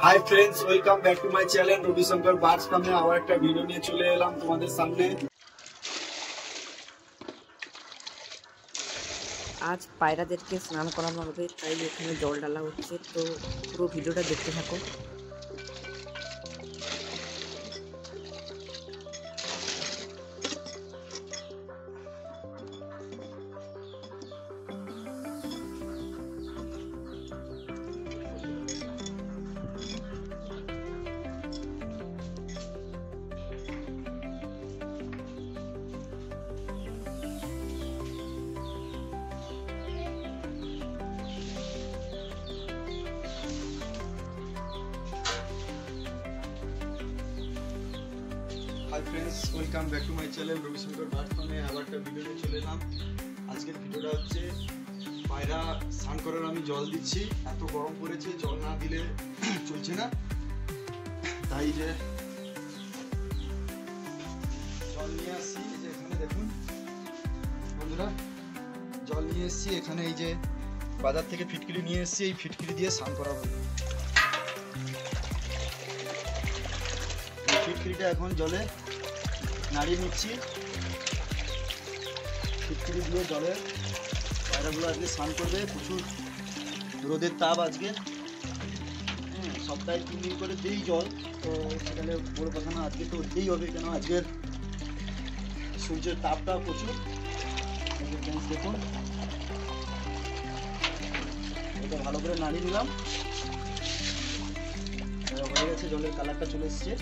High friends, welcome back to my channel Ravishankar birds ফার্মে। আবার একটা ভিডিও নিয়ে চলে এলাম তোমাদের সামনে। আজ পায়রাদেরকে স্নান করানো হবে, তাই এখানে জল ঢালা হচ্ছে। তো পুরো ভিডিওটা দেখতে থাকো। Hi friends, welcome back to my channel Ravishankar birds ফার্মে। আবার একটা ভিডিও নিয়ে চলে এলাম। আজকের ভিডিওটা হচ্ছে পায়রা স্নান করার আমি জল দিচ্ছি। এত গরম পড়েছে, জল না দিলে চলছে না, তাই যে জল নিয়ে আসছি। এই যে এখানে দেখুন বন্ধুরা, জল নিয়ে এসছি। এখানে এই যে বাজার থেকে ফিটকিরি নিয়ে এসছি, এই ফিটকিরি দিয়ে স্নান করা হবে। ফিটকিরিটা এখন জলে নাড়িয়ে নিচ্ছি। ফিটকিরি দিয়ে জলে পায়রাগুলো আজকে স্নান করবে। প্রচুর রোদের তাপ আজকে, সপ্তাহে 3 দিন করে দিই জল, তো সেখানে বড় কথা না, আজকে তো দিতেই হবে, কেন আজকের সূর্যের তাপটা প্রচুর। দেখুন, এটা ভালো করে নাড়িয়ে নিলাম। হয়ে গেছে, জলের কালারটা চলে এসছে।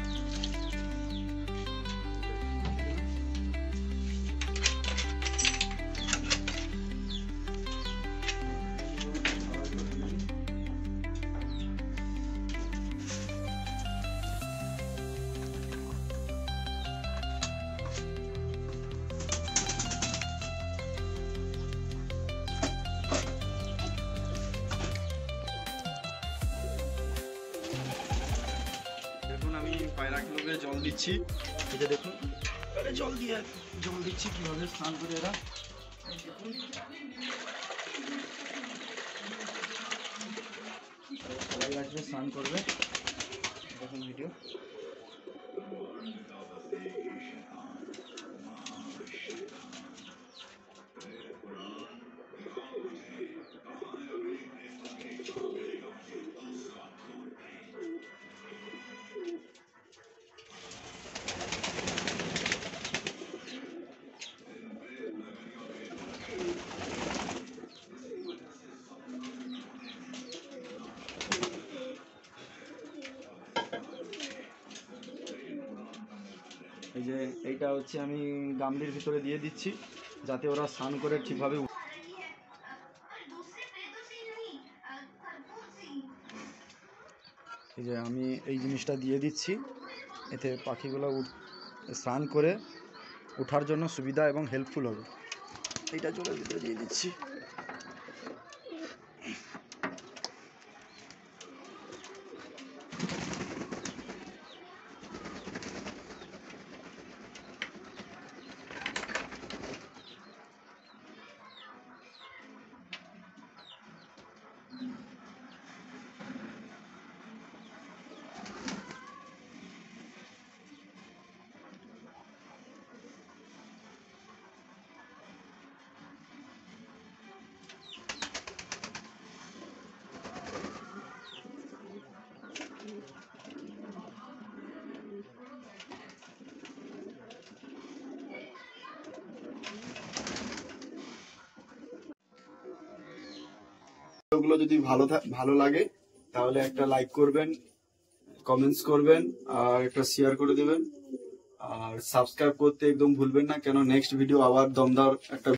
আমি পায়রাগুলোকে জল দিচ্ছি। এটা দেখুন, জল দিচ্ছি কিভাবে স্নান করে এরা। সবাই আসবে, স্নান করবে। দেখুন ভিডিও। এই যে এইটা হচ্ছে আমি গামলির ভিতরে দিয়ে দিচ্ছি, যাতে ওরা স্নান করে ঠিকভাবে। এই যে আমি এই জিনিসটা দিয়ে দিচ্ছি, এতে পাখিগুলো স্নান করে ওঠার জন্য সুবিধা এবং হেল্পফুল হবে। এইটা জলের ভিতরে দিয়ে দিচ্ছি। ভিডিওগুলো যদি ভালো লাগে তাহলে একটা লাইক করবেন, কমেন্টস করবেন, আর একটা শেয়ার করে দেবেন, আর সাবস্ক্রাইব করতে একদম ভুলবেন না, কেন নেক্সট ভিডিও আবার দমদার একটা